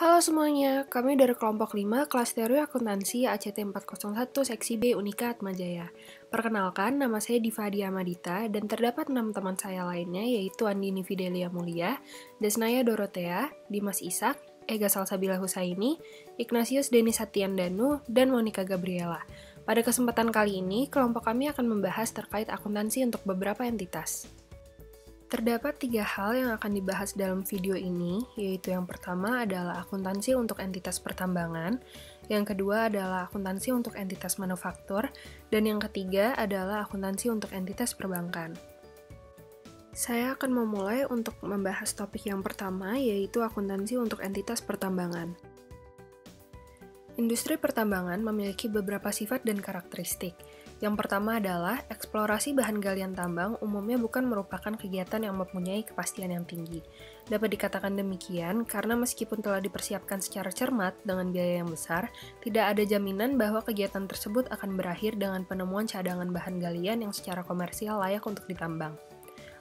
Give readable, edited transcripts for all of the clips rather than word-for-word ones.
Halo semuanya, kami dari kelompok 5 kelas teori akuntansi ACT 401 seksi B Unika Atmajaya. Perkenalkan, nama saya Diva Diamadita dan terdapat 6 teman saya lainnya yaitu Andini Fidelia Mulia, Desnaya Dorothea, Dimas Ishak, Ega Salsabila Husaini, Ignatius Denis Satyandanu, dan Monica Gabriela. Pada kesempatan kali ini, kelompok kami akan membahas terkait akuntansi untuk beberapa entitas. Terdapat 3 hal yang akan dibahas dalam video ini, yaitu yang pertama adalah akuntansi untuk entitas pertambangan, yang kedua adalah akuntansi untuk entitas manufaktur, dan yang ketiga adalah akuntansi untuk entitas perbankan. Saya akan memulai untuk membahas topik yang pertama, yaitu akuntansi untuk entitas pertambangan. Industri pertambangan memiliki beberapa sifat dan karakteristik. Yang pertama adalah eksplorasi bahan galian tambang umumnya bukan merupakan kegiatan yang mempunyai kepastian yang tinggi. Dapat dikatakan demikian karena meskipun telah dipersiapkan secara cermat dengan biaya yang besar, tidak ada jaminan bahwa kegiatan tersebut akan berakhir dengan penemuan cadangan bahan galian yang secara komersial layak untuk ditambang.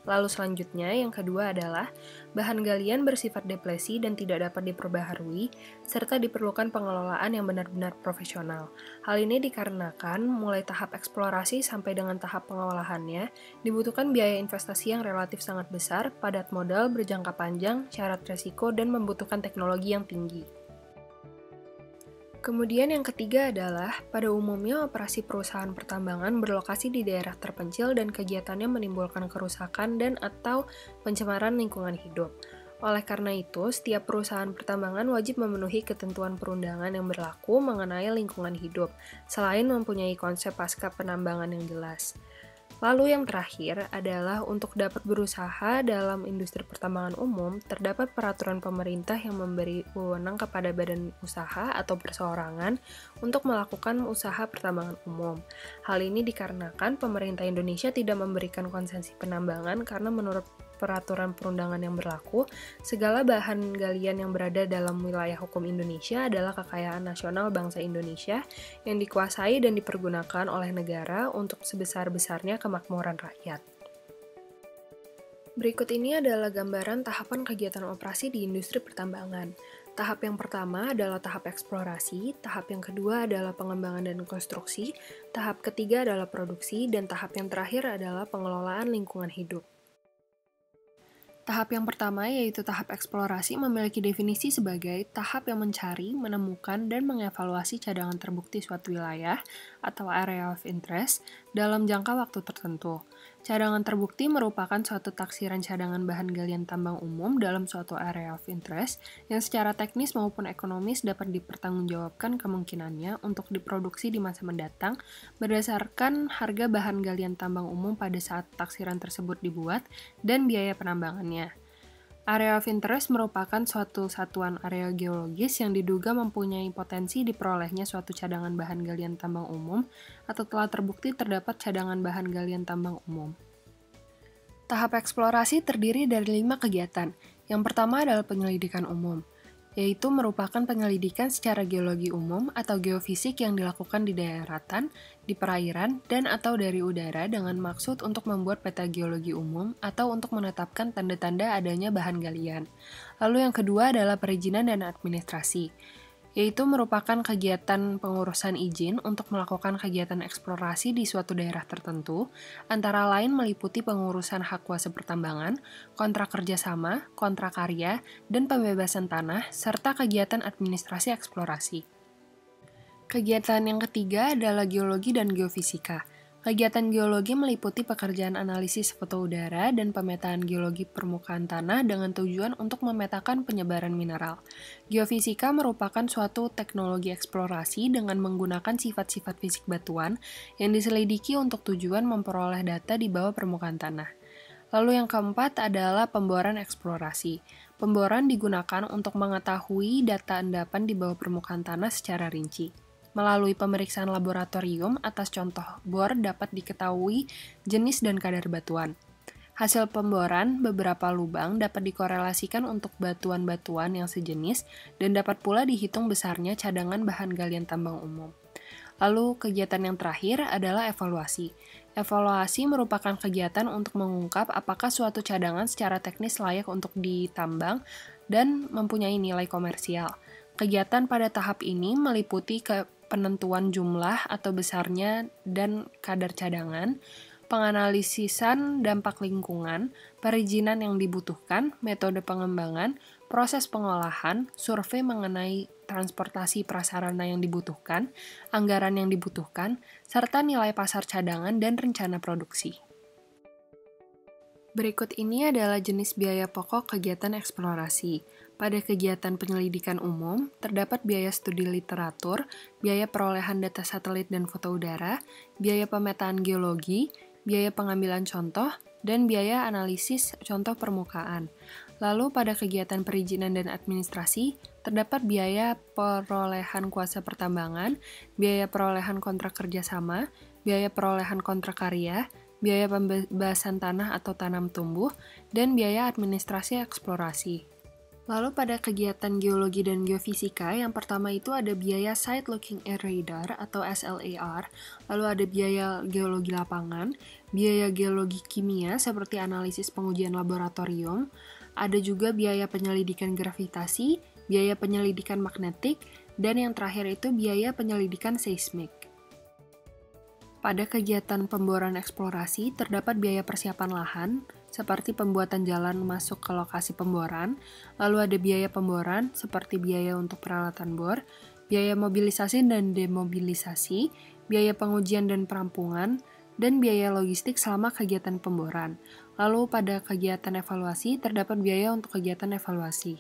Lalu selanjutnya, yang kedua adalah bahan galian bersifat deplesi dan tidak dapat diperbaharui, serta diperlukan pengelolaan yang benar-benar profesional. Hal ini dikarenakan mulai tahap eksplorasi sampai dengan tahap pengolahannya, dibutuhkan biaya investasi yang relatif sangat besar, padat modal, berjangka panjang, syarat resiko, dan membutuhkan teknologi yang tinggi. Kemudian yang ketiga adalah, pada umumnya operasi perusahaan pertambangan berlokasi di daerah terpencil dan kegiatannya menimbulkan kerusakan dan atau pencemaran lingkungan hidup. Oleh karena itu, setiap perusahaan pertambangan wajib memenuhi ketentuan perundangan yang berlaku mengenai lingkungan hidup, selain mempunyai konsep pasca penambangan yang jelas. Lalu yang terakhir adalah untuk dapat berusaha dalam industri pertambangan umum, terdapat peraturan pemerintah yang memberi wewenang kepada badan usaha atau perseorangan untuk melakukan usaha pertambangan umum. Hal ini dikarenakan pemerintah Indonesia tidak memberikan konsesi penambangan karena menurut peraturan perundangan yang berlaku, segala bahan galian yang berada dalam wilayah hukum Indonesia adalah kekayaan nasional bangsa Indonesia yang dikuasai dan dipergunakan oleh negara untuk sebesar-besarnya kemakmuran rakyat. Berikut ini adalah gambaran tahapan kegiatan operasi di industri pertambangan. Tahap yang pertama adalah tahap eksplorasi, tahap yang kedua adalah pengembangan dan konstruksi, tahap ketiga adalah produksi, dan tahap yang terakhir adalah pengelolaan lingkungan hidup. Tahap yang pertama, yaitu tahap eksplorasi, memiliki definisi sebagai tahap yang mencari, menemukan, dan mengevaluasi cadangan terbukti suatu wilayah atau area of interest dalam jangka waktu tertentu. Cadangan terbukti merupakan suatu taksiran cadangan bahan galian tambang umum dalam suatu area of interest yang secara teknis maupun ekonomis dapat dipertanggungjawabkan kemungkinannya untuk diproduksi di masa mendatang berdasarkan harga bahan galian tambang umum pada saat taksiran tersebut dibuat dan biaya penambangannya. Area of interest merupakan suatu satuan area geologis yang diduga mempunyai potensi diperolehnya suatu cadangan bahan galian tambang umum atau telah terbukti terdapat cadangan bahan galian tambang umum. Tahap eksplorasi terdiri dari 5 kegiatan. Yang pertama adalah penyelidikan umum, yaitu merupakan penyelidikan secara geologi umum atau geofisik yang dilakukan di daratan, di perairan, dan atau dari udara dengan maksud untuk membuat peta geologi umum atau untuk menetapkan tanda-tanda adanya bahan galian. Lalu yang kedua adalah perizinan dan administrasi, yaitu merupakan kegiatan pengurusan izin untuk melakukan kegiatan eksplorasi di suatu daerah tertentu, antara lain meliputi pengurusan hak kuasa pertambangan, kontrak kerjasama, kontrak karya, dan pembebasan tanah, serta kegiatan administrasi eksplorasi. Kegiatan yang ketiga adalah geologi dan geofisika. Kegiatan geologi meliputi pekerjaan analisis foto udara dan pemetaan geologi permukaan tanah dengan tujuan untuk memetakan penyebaran mineral. Geofisika merupakan suatu teknologi eksplorasi dengan menggunakan sifat-sifat fisik batuan yang diselidiki untuk tujuan memperoleh data di bawah permukaan tanah. Lalu yang keempat adalah pemboran eksplorasi. Pemboran digunakan untuk mengetahui data endapan di bawah permukaan tanah secara rinci. Melalui pemeriksaan laboratorium atas contoh bor dapat diketahui jenis dan kadar batuan. Hasil pemboran beberapa lubang dapat dikorelasikan untuk batuan-batuan yang sejenis dan dapat pula dihitung besarnya cadangan bahan galian tambang umum. Lalu kegiatan yang terakhir adalah evaluasi. Evaluasi merupakan kegiatan untuk mengungkap apakah suatu cadangan secara teknis layak untuk ditambang dan mempunyai nilai komersial. Kegiatan pada tahap ini meliputi penentuan jumlah atau besarnya dan kadar cadangan, penganalisisan dampak lingkungan, perizinan yang dibutuhkan, metode pengembangan, proses pengolahan, survei mengenai transportasi prasarana yang dibutuhkan, anggaran yang dibutuhkan, serta nilai pasar cadangan dan rencana produksi. Berikut ini adalah jenis biaya pokok kegiatan eksplorasi. Pada kegiatan penyelidikan umum, terdapat biaya studi literatur, biaya perolehan data satelit dan foto udara, biaya pemetaan geologi, biaya pengambilan contoh, dan biaya analisis contoh permukaan. Lalu pada kegiatan perizinan dan administrasi, terdapat biaya perolehan kuasa pertambangan, biaya perolehan kontrak kerjasama, biaya perolehan kontrak karya, biaya pembebasan tanah atau tanam tumbuh, dan biaya administrasi eksplorasi. Lalu pada kegiatan geologi dan geofisika, yang pertama itu ada biaya Site Looking Air Radar atau SLAR, lalu ada biaya geologi lapangan, biaya geologi kimia seperti analisis pengujian laboratorium, ada juga biaya penyelidikan gravitasi, biaya penyelidikan magnetik, dan yang terakhir itu biaya penyelidikan seismik. Pada kegiatan pemboran eksplorasi, terdapat biaya persiapan lahan, seperti pembuatan jalan masuk ke lokasi pemboran, lalu ada biaya pemboran, seperti biaya untuk peralatan bor, biaya mobilisasi dan demobilisasi, biaya pengujian dan perampungan, dan biaya logistik selama kegiatan pemboran. Lalu pada kegiatan evaluasi, terdapat biaya untuk kegiatan evaluasi.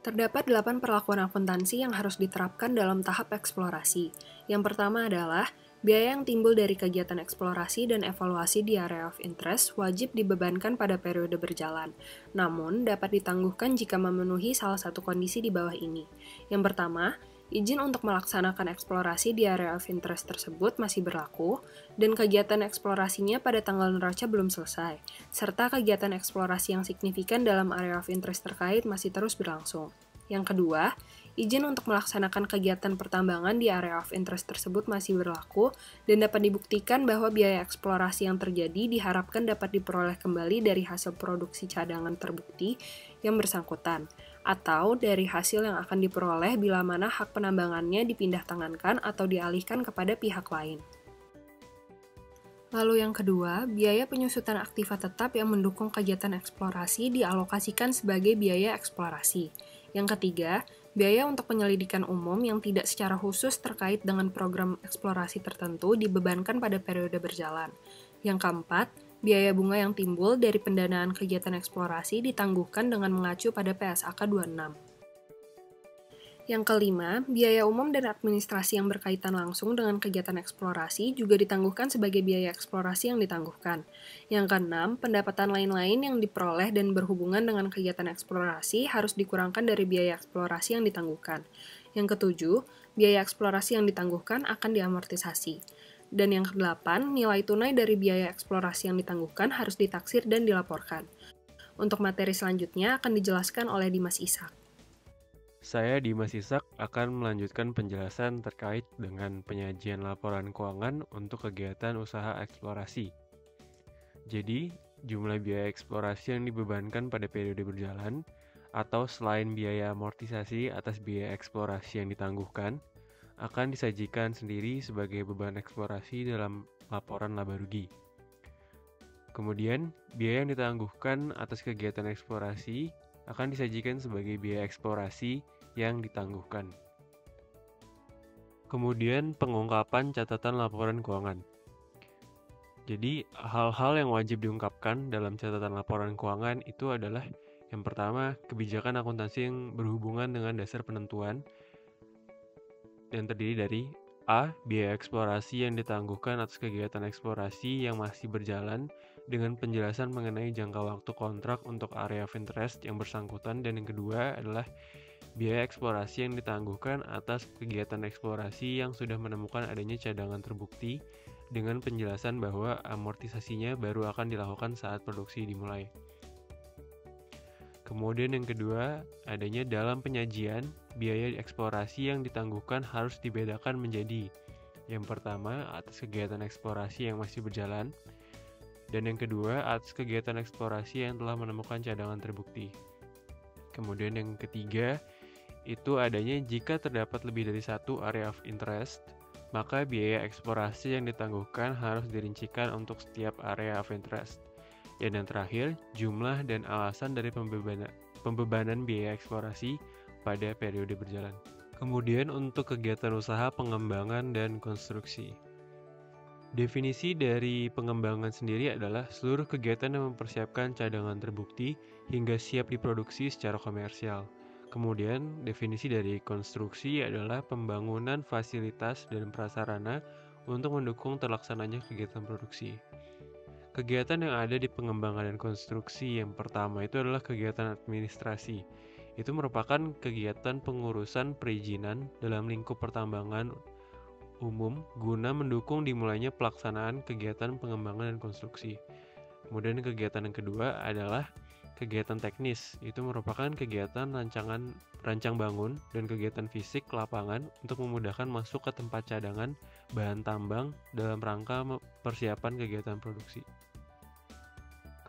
Terdapat 8 perlakuan akuntansi yang harus diterapkan dalam tahap eksplorasi. Yang pertama adalah biaya yang timbul dari kegiatan eksplorasi dan evaluasi di area of interest wajib dibebankan pada periode berjalan, namun dapat ditangguhkan jika memenuhi salah satu kondisi di bawah ini. Yang pertama, izin untuk melaksanakan eksplorasi di area of interest tersebut masih berlaku, dan kegiatan eksplorasinya pada tanggal neraca belum selesai, serta kegiatan eksplorasi yang signifikan dalam area of interest terkait masih terus berlangsung. Yang kedua, izin untuk melaksanakan kegiatan pertambangan di area of interest tersebut masih berlaku dan dapat dibuktikan bahwa biaya eksplorasi yang terjadi diharapkan dapat diperoleh kembali dari hasil produksi cadangan terbukti yang bersangkutan, atau dari hasil yang akan diperoleh bila mana hak penambangannya dipindah tangankan atau dialihkan kepada pihak lain. Lalu yang kedua, biaya penyusutan aktiva tetap yang mendukung kegiatan eksplorasi dialokasikan sebagai biaya eksplorasi. Yang ketiga, biaya untuk penyelidikan umum yang tidak secara khusus terkait dengan program eksplorasi tertentu dibebankan pada periode berjalan. Yang keempat, biaya bunga yang timbul dari pendanaan kegiatan eksplorasi ditangguhkan dengan mengacu pada PSAK 26. Yang kelima, biaya umum dan administrasi yang berkaitan langsung dengan kegiatan eksplorasi juga ditangguhkan sebagai biaya eksplorasi yang ditangguhkan. Yang keenam, pendapatan lain-lain yang diperoleh dan berhubungan dengan kegiatan eksplorasi harus dikurangkan dari biaya eksplorasi yang ditangguhkan. Yang ketujuh, biaya eksplorasi yang ditangguhkan akan diamortisasi. Dan yang kedelapan, nilai tunai dari biaya eksplorasi yang ditangguhkan harus ditaksir dan dilaporkan. Untuk materi selanjutnya akan dijelaskan oleh Dimas Ishak. Saya Dimas Ishak akan melanjutkan penjelasan terkait dengan penyajian laporan keuangan untuk kegiatan usaha eksplorasi. Jadi, jumlah biaya eksplorasi yang dibebankan pada periode berjalan, atau selain biaya amortisasi atas biaya eksplorasi yang ditangguhkan, akan disajikan sendiri sebagai beban eksplorasi dalam laporan laba rugi. Kemudian, biaya yang ditangguhkan atas kegiatan eksplorasi akan disajikan sebagai biaya eksplorasi yang ditangguhkan. Kemudian pengungkapan catatan laporan keuangan. Jadi hal-hal yang wajib diungkapkan dalam catatan laporan keuangan itu adalah yang pertama, kebijakan akuntansi yang berhubungan dengan dasar penentuan yang terdiri dari A. Biaya eksplorasi yang ditangguhkan atas kegiatan eksplorasi yang masih berjalan dengan penjelasan mengenai jangka waktu kontrak untuk area of interest yang bersangkutan, dan yang kedua adalah biaya eksplorasi yang ditangguhkan atas kegiatan eksplorasi yang sudah menemukan adanya cadangan terbukti dengan penjelasan bahwa amortisasinya baru akan dilakukan saat produksi dimulai. Kemudian yang kedua, adanya dalam penyajian, biaya eksplorasi yang ditangguhkan harus dibedakan menjadi yang pertama, atas kegiatan eksplorasi yang masih berjalan, dan yang kedua, atas kegiatan eksplorasi yang telah menemukan cadangan terbukti. Kemudian yang ketiga, itu adanya jika terdapat lebih dari satu area of interest, maka biaya eksplorasi yang ditangguhkan harus dirincikan untuk setiap area of interest. Dan yang terakhir, jumlah dan alasan dari pembebanan biaya eksplorasi pada periode berjalan. Kemudian untuk kegiatan usaha pengembangan dan konstruksi. Definisi dari pengembangan sendiri adalah seluruh kegiatan yang mempersiapkan cadangan terbukti hingga siap diproduksi secara komersial. Kemudian, definisi dari konstruksi adalah pembangunan fasilitas dan prasarana untuk mendukung terlaksananya kegiatan produksi. Kegiatan yang ada di pengembangan dan konstruksi yang pertama itu adalah kegiatan administrasi. Itu merupakan kegiatan pengurusan perizinan dalam lingkup pertambangan umum guna mendukung dimulainya pelaksanaan kegiatan pengembangan dan konstruksi. Kemudian kegiatan yang kedua adalah kegiatan teknis. Itu merupakan kegiatan rancang bangun dan kegiatan fisik lapangan untuk memudahkan masuk ke tempat cadangan bahan tambang dalam rangka persiapan kegiatan produksi.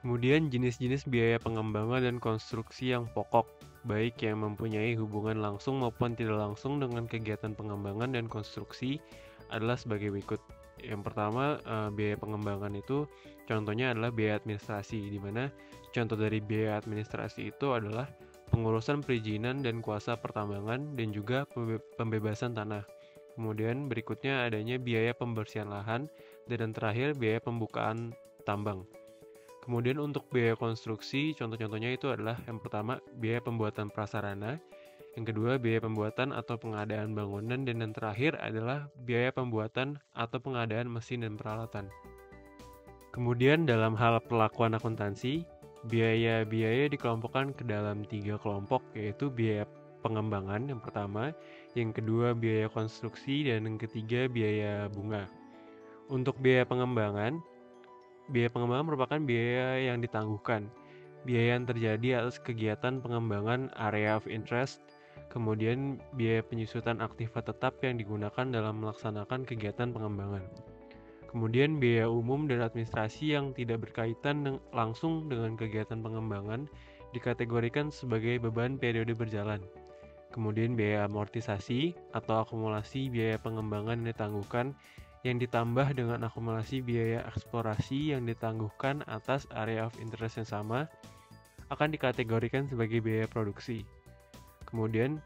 Kemudian jenis-jenis biaya pengembangan dan konstruksi yang pokok, baik yang mempunyai hubungan langsung maupun tidak langsung dengan kegiatan pengembangan dan konstruksi adalah sebagai berikut. Yang pertama, biaya pengembangan itu contohnya adalah biaya administrasi, di mana contoh dari biaya administrasi itu adalah pengurusan perizinan dan kuasa pertambangan dan juga pembebasan tanah. Kemudian berikutnya adanya biaya pembersihan lahan, dan yang terakhir biaya pembukaan tambang. Kemudian untuk biaya konstruksi, contoh-contohnya itu adalah yang pertama biaya pembuatan prasarana, yang kedua biaya pembuatan atau pengadaan bangunan, dan yang terakhir adalah biaya pembuatan atau pengadaan mesin dan peralatan. Kemudian dalam hal perlakuan akuntansi, biaya-biaya dikelompokkan ke dalam 3 kelompok, yaitu biaya pengembangan yang pertama, yang kedua biaya konstruksi, dan yang ketiga biaya bunga. Untuk biaya pengembangan merupakan biaya yang ditangguhkan, biaya yang terjadi atas kegiatan pengembangan area of interest, kemudian biaya penyusutan aktiva tetap yang digunakan dalam melaksanakan kegiatan pengembangan. Kemudian biaya umum dan administrasi yang tidak berkaitan langsung dengan kegiatan pengembangan dikategorikan sebagai beban periode berjalan. Kemudian biaya amortisasi atau akumulasi biaya pengembangan yang ditangguhkan yang ditambah dengan akumulasi biaya eksplorasi yang ditangguhkan atas area of interest yang sama akan dikategorikan sebagai biaya produksi. Kemudian,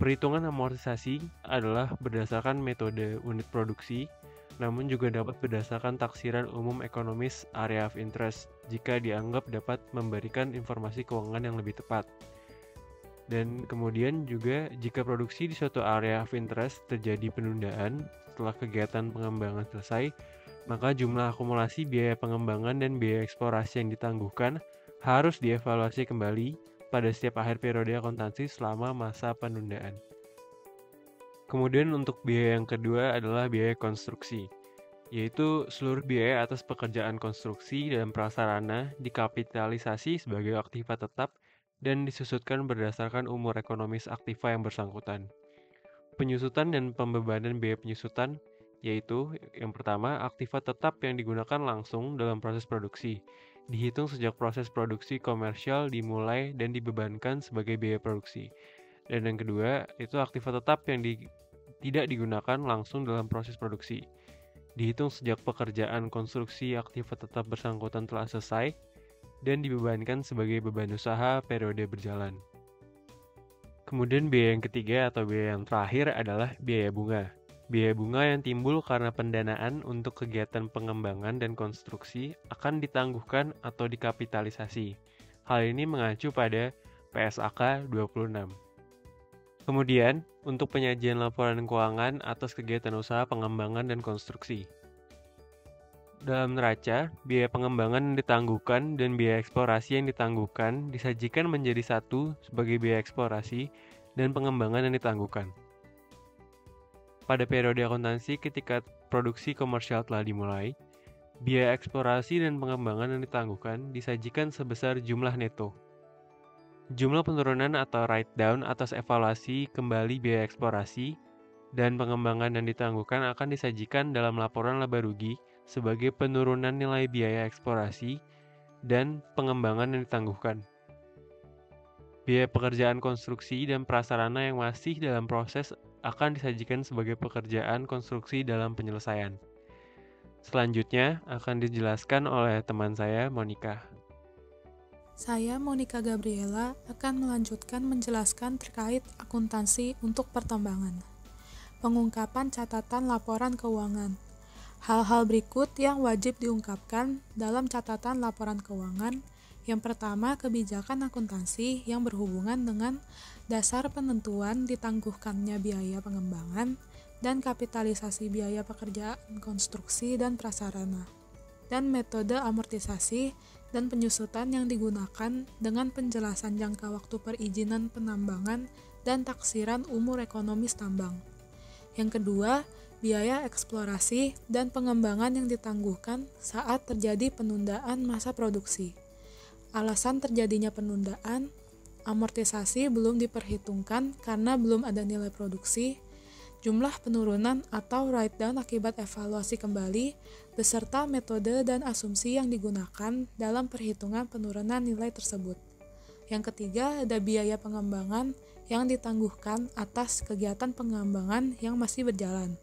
perhitungan amortisasi adalah berdasarkan metode unit produksi, namun juga dapat berdasarkan taksiran umum ekonomis area of interest jika dianggap dapat memberikan informasi keuangan yang lebih tepat. Dan kemudian juga jika produksi di suatu area of interest terjadi penundaan setelah kegiatan pengembangan selesai, maka jumlah akumulasi biaya pengembangan dan biaya eksplorasi yang ditangguhkan harus dievaluasi kembali pada setiap akhir periode akuntansi selama masa penundaan. Kemudian untuk biaya yang kedua adalah biaya konstruksi, yaitu seluruh biaya atas pekerjaan konstruksi dan prasarana dikapitalisasi sebagai aktiva tetap dan disusutkan berdasarkan umur ekonomis aktiva yang bersangkutan. Penyusutan dan pembebanan biaya penyusutan, yaitu yang pertama aktiva tetap yang digunakan langsung dalam proses produksi, dihitung sejak proses produksi komersial dimulai dan dibebankan sebagai biaya produksi. Dan yang kedua, itu aktiva tetap yang tidak digunakan langsung dalam proses produksi, dihitung sejak pekerjaan konstruksi aktiva tetap bersangkutan telah selesai dan dibebankan sebagai beban usaha periode berjalan. Kemudian biaya yang ketiga atau biaya yang terakhir adalah biaya bunga. Biaya bunga yang timbul karena pendanaan untuk kegiatan pengembangan dan konstruksi akan ditangguhkan atau dikapitalisasi. Hal ini mengacu pada PSAK 26. Kemudian, untuk penyajian laporan keuangan atas kegiatan usaha pengembangan dan konstruksi. Dalam neraca, biaya pengembangan yang ditangguhkan dan biaya eksplorasi yang ditangguhkan disajikan menjadi satu sebagai biaya eksplorasi dan pengembangan yang ditangguhkan. Pada periode akuntansi ketika produksi komersial telah dimulai, biaya eksplorasi dan pengembangan yang ditangguhkan disajikan sebesar jumlah neto. Jumlah penurunan atau write-down atas evaluasi kembali biaya eksplorasi dan pengembangan yang ditangguhkan akan disajikan dalam laporan laba rugi sebagai penurunan nilai biaya eksplorasi dan pengembangan yang ditangguhkan. Biaya pekerjaan konstruksi dan prasarana yang masih dalam proses akan disajikan sebagai pekerjaan konstruksi dalam penyelesaian. Selanjutnya akan dijelaskan oleh teman saya, Monica. Saya, Monica Gabriela, akan melanjutkan menjelaskan terkait akuntansi untuk pertambangan. Pengungkapan catatan laporan keuangan. Hal-hal berikut yang wajib diungkapkan dalam catatan laporan keuangan. Yang pertama, kebijakan akuntansi yang berhubungan dengan dasar penentuan ditangguhkannya biaya pengembangan dan kapitalisasi biaya pekerjaan konstruksi dan prasarana, dan metode amortisasi dan penyusutan yang digunakan dengan penjelasan jangka waktu perizinan penambangan dan taksiran umur ekonomis tambang. Yang kedua, biaya eksplorasi dan pengembangan yang ditangguhkan saat terjadi penundaan masa produksi. Alasan terjadinya penundaan, amortisasi belum diperhitungkan karena belum ada nilai produksi, jumlah penurunan atau write-down akibat evaluasi kembali, beserta metode dan asumsi yang digunakan dalam perhitungan penurunan nilai tersebut. Yang ketiga, ada biaya pengembangan yang ditangguhkan atas kegiatan pengembangan yang masih berjalan.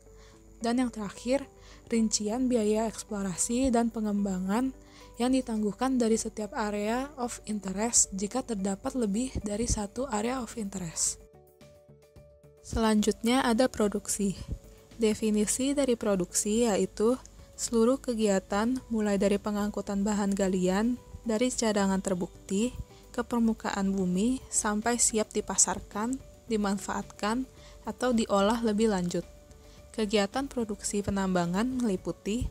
Dan yang terakhir, rincian biaya eksplorasi dan pengembangan yang ditangguhkan dari setiap area of interest jika terdapat lebih dari satu area of interest. Selanjutnya ada produksi. Definisi dari produksi yaitu seluruh kegiatan mulai dari pengangkutan bahan galian dari cadangan terbukti ke permukaan bumi sampai siap dipasarkan, dimanfaatkan, atau diolah lebih lanjut. Kegiatan produksi penambangan meliputi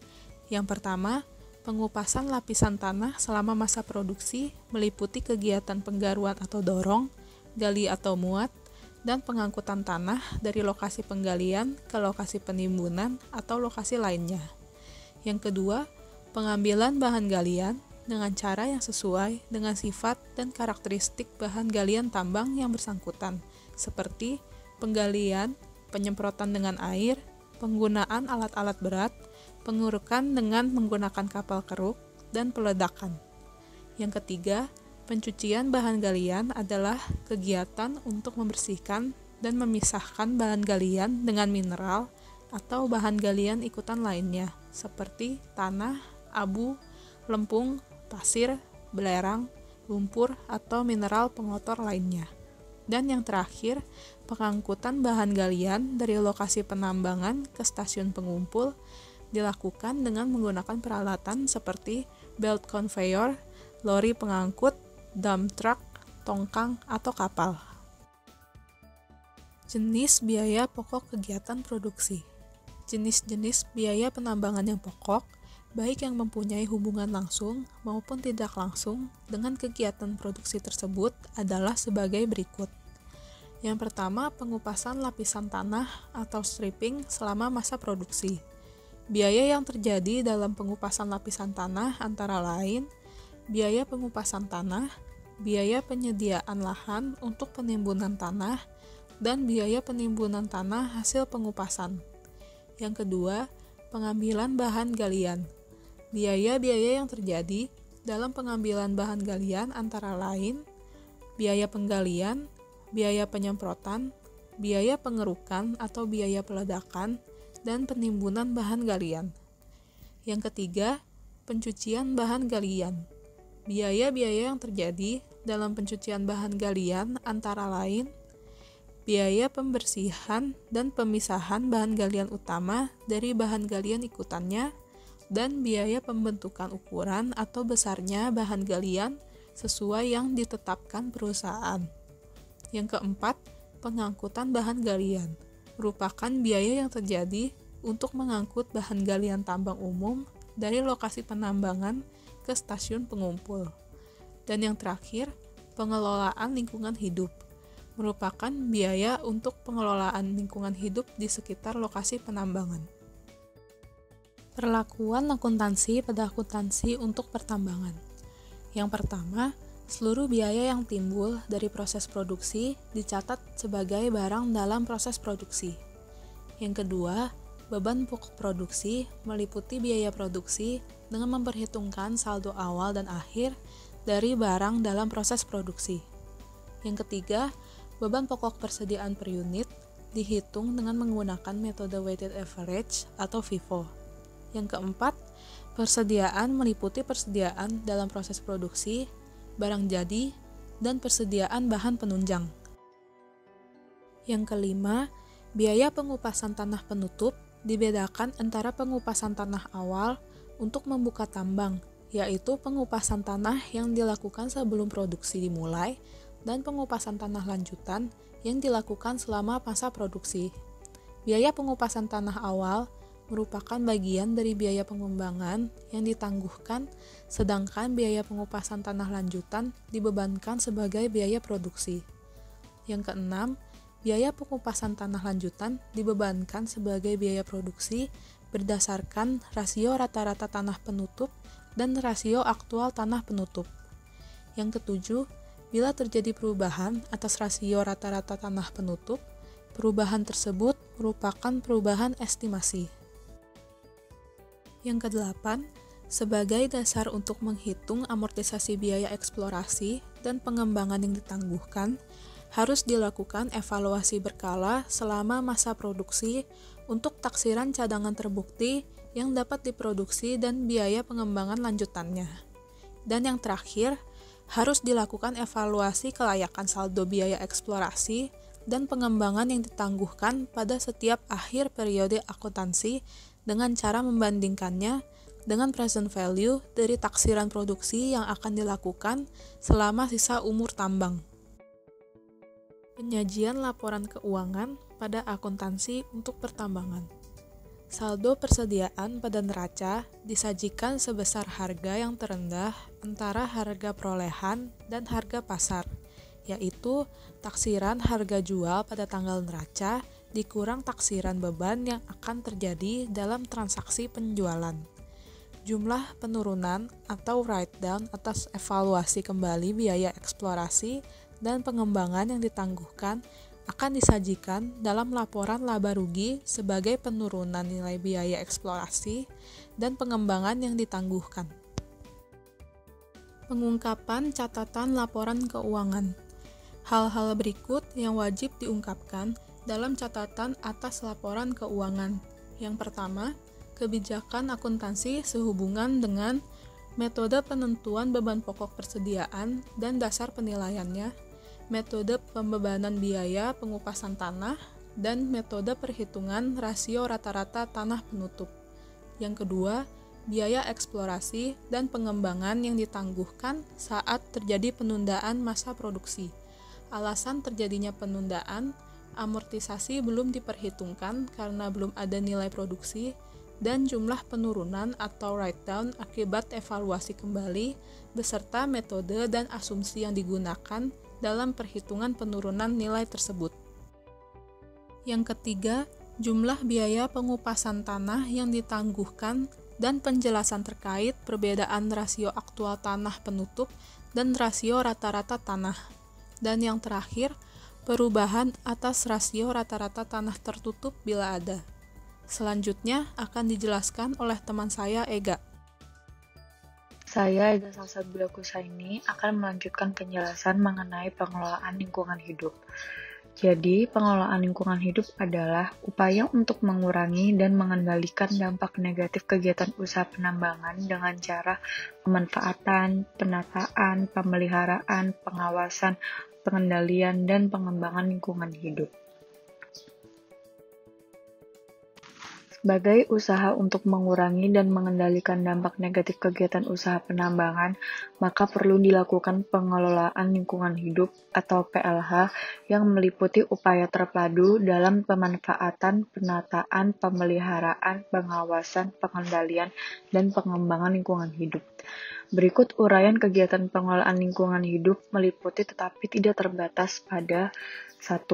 yang pertama, pengupasan lapisan tanah selama masa produksi meliputi kegiatan penggaruan atau dorong, gali atau muat, dan pengangkutan tanah dari lokasi penggalian ke lokasi penimbunan atau lokasi lainnya. Yang kedua, pengambilan bahan galian dengan cara yang sesuai dengan sifat dan karakteristik bahan galian tambang yang bersangkutan, seperti penggalian, penyemprotan dengan air, penggunaan alat-alat berat, pengurukan dengan menggunakan kapal keruk, dan peledakan. Yang ketiga, pencucian bahan galian adalah kegiatan untuk membersihkan dan memisahkan bahan galian dengan mineral atau bahan galian ikutan lainnya, seperti tanah, abu, lempung, pasir, belerang, lumpur, atau mineral pengotor lainnya. Dan yang terakhir, pengangkutan bahan galian dari lokasi penambangan ke stasiun pengumpul dilakukan dengan menggunakan peralatan seperti belt conveyor, lori pengangkut, dump truck, tongkang, atau kapal. Jenis biaya pokok kegiatan produksi. Jenis-jenis biaya penambangan yang pokok, baik yang mempunyai hubungan langsung maupun tidak langsung dengan kegiatan produksi tersebut adalah sebagai berikut. Yang pertama, pengupasan lapisan tanah atau stripping selama masa produksi. Biaya yang terjadi dalam pengupasan lapisan tanah antara lain biaya pengupasan tanah, biaya penyediaan lahan untuk penimbunan tanah, dan biaya penimbunan tanah hasil pengupasan. Yang kedua, pengambilan bahan galian. Biaya-biaya yang terjadi dalam pengambilan bahan galian antara lain biaya penggalian, biaya penyemprotan, biaya pengerukan atau biaya peledakan, dan penimbunan bahan galian. Yang ketiga, pencucian bahan galian. Biaya-biaya yang terjadi dalam pencucian bahan galian antara lain biaya pembersihan dan pemisahan bahan galian utama dari bahan galian ikutannya, dan biaya pembentukan ukuran atau besarnya bahan galian sesuai yang ditetapkan perusahaan. Yang keempat, pengangkutan bahan galian merupakan biaya yang terjadi untuk mengangkut bahan galian tambang umum dari lokasi penambangan ke stasiun pengumpul. Dan yang terakhir, pengelolaan lingkungan hidup merupakan biaya untuk pengelolaan lingkungan hidup di sekitar lokasi penambangan. Perlakuan akuntansi pada akuntansi untuk pertambangan. Yang pertama, seluruh biaya yang timbul dari proses produksi dicatat sebagai barang dalam proses produksi. Yang kedua, beban pokok produksi meliputi biaya produksi dengan memperhitungkan saldo awal dan akhir dari barang dalam proses produksi. Yang ketiga, beban pokok persediaan per unit dihitung dengan menggunakan metode weighted average atau FIFO. Yang keempat, persediaan meliputi persediaan dalam proses produksi, barang jadi, dan persediaan bahan penunjang. Yang kelima, biaya pengupasan tanah penutup dibedakan antara pengupasan tanah awal untuk membuka tambang, yaitu pengupasan tanah yang dilakukan sebelum produksi dimulai, dan pengupasan tanah lanjutan yang dilakukan selama masa produksi. Biaya pengupasan tanah awal merupakan bagian dari biaya pengembangan yang ditangguhkan, sedangkan biaya pengupasan tanah lanjutan dibebankan sebagai biaya produksi. Yang keenam, biaya pengupasan tanah lanjutan dibebankan sebagai biaya produksi berdasarkan rasio rata-rata tanah penutup dan rasio aktual tanah penutup. Yang ketujuh, bila terjadi perubahan atas rasio rata-rata tanah penutup, perubahan tersebut merupakan perubahan estimasi. Yang kedelapan, sebagai dasar untuk menghitung amortisasi biaya eksplorasi dan pengembangan yang ditangguhkan, harus dilakukan evaluasi berkala selama masa produksi untuk taksiran cadangan terbukti yang dapat diproduksi dan biaya pengembangan lanjutannya. Dan yang terakhir, harus dilakukan evaluasi kelayakan saldo biaya eksplorasi dan pengembangan yang ditangguhkan pada setiap akhir periode akuntansi dengan cara membandingkannya dengan present value dari taksiran produksi yang akan dilakukan selama sisa umur tambang. Penyajian laporan keuangan pada akuntansi untuk pertambangan. Saldo persediaan pada neraca disajikan sebesar harga yang terendah antara harga perolehan dan harga pasar, yaitu taksiran harga jual pada tanggal neraca dikurang taksiran beban yang akan terjadi dalam transaksi penjualan. Jumlah penurunan atau write-down atas evaluasi kembali biaya eksplorasi dan pengembangan yang ditangguhkan akan disajikan dalam laporan laba rugi sebagai penurunan nilai biaya eksplorasi dan pengembangan yang ditangguhkan. Pengungkapan catatan laporan keuangan. Hal-hal berikut yang wajib diungkapkan dalam catatan atas laporan keuangan. Yang pertama, kebijakan akuntansi sehubungan dengan metode penentuan beban pokok persediaan dan dasar penilaiannya, metode pembebanan biaya pengupasan tanah, dan metode perhitungan rasio rata-rata tanah penutup. Yang kedua, biaya eksplorasi dan pengembangan yang ditangguhkan saat terjadi penundaan masa produksi. Alasan terjadinya penundaan, amortisasi belum diperhitungkan karena belum ada nilai produksi, dan jumlah penurunan atau write-down akibat evaluasi kembali, beserta metode dan asumsi yang digunakan dalam perhitungan penurunan nilai tersebut. Yang ketiga, jumlah biaya pengupasan tanah yang ditangguhkan dan penjelasan terkait perbedaan rasio aktual tanah penutup dan rasio rata-rata tanah. Dan yang terakhir, perubahan atas rasio rata-rata tanah tertutup bila ada. Selanjutnya akan dijelaskan oleh teman saya, Ega. Saya, Ega Salsabila Kusaini, akan melanjutkan penjelasan mengenai pengelolaan lingkungan hidup. Jadi, pengelolaan lingkungan hidup adalah upaya untuk mengurangi dan mengendalikan dampak negatif kegiatan usaha penambangan dengan cara pemanfaatan, penataan, pemeliharaan, pengawasan, pengendalian, dan pengembangan lingkungan hidup. Sebagai usaha untuk mengurangi dan mengendalikan dampak negatif kegiatan usaha penambangan, maka perlu dilakukan pengelolaan lingkungan hidup atau PLH yang meliputi upaya terpadu dalam pemanfaatan, penataan, pemeliharaan, pengawasan, pengendalian, dan pengembangan lingkungan hidup. Berikut uraian kegiatan pengelolaan lingkungan hidup meliputi tetapi tidak terbatas pada 1.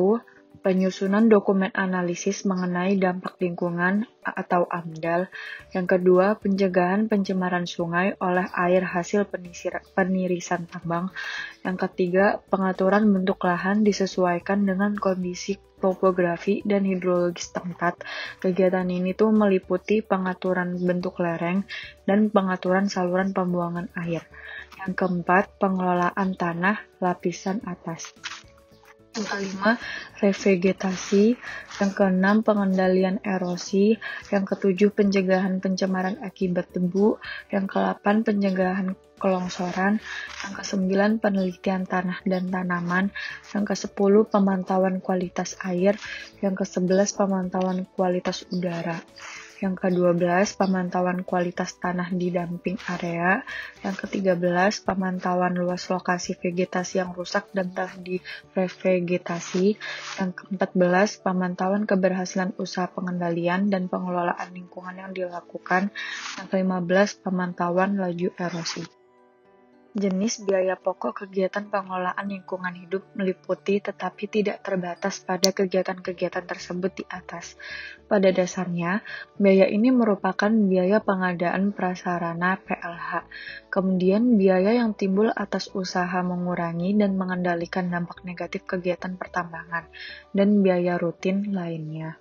Penyusunan dokumen analisis mengenai dampak lingkungan atau AMDAL. Yang kedua, pencegahan pencemaran sungai oleh air hasil penirisan tambang. Yang ketiga, pengaturan bentuk lahan disesuaikan dengan kondisi topografi dan hidrologis tempat. Kegiatan ini tuh meliputi pengaturan bentuk lereng dan pengaturan saluran pembuangan air. Yang keempat, pengelolaan tanah lapisan atas. Yang kelima, revegetasi. Yang keenam, pengendalian erosi. Yang ketujuh, pencegahan pencemaran akibat debu. Yang ke-8, pencegahan kelongsoran. Yang ke-9, penelitian tanah dan tanaman. Yang ke-10, pemantauan kualitas air. Yang ke-11, pemantauan kualitas udara. Yang ke-12, pemantauan kualitas tanah di dumping area. Yang ke-13, pemantauan luas lokasi vegetasi yang rusak dan telah direvegetasi. Yang ke-14, pemantauan keberhasilan usaha pengendalian dan pengelolaan lingkungan yang dilakukan. Yang ke-15, pemantauan laju erosi. Jenis biaya pokok kegiatan pengelolaan lingkungan hidup meliputi tetapi tidak terbatas pada kegiatan-kegiatan tersebut di atas. Pada dasarnya, biaya ini merupakan biaya pengadaan prasarana PLH, kemudian biaya yang timbul atas usaha mengurangi dan mengendalikan dampak negatif kegiatan pertambangan, dan biaya rutin lainnya.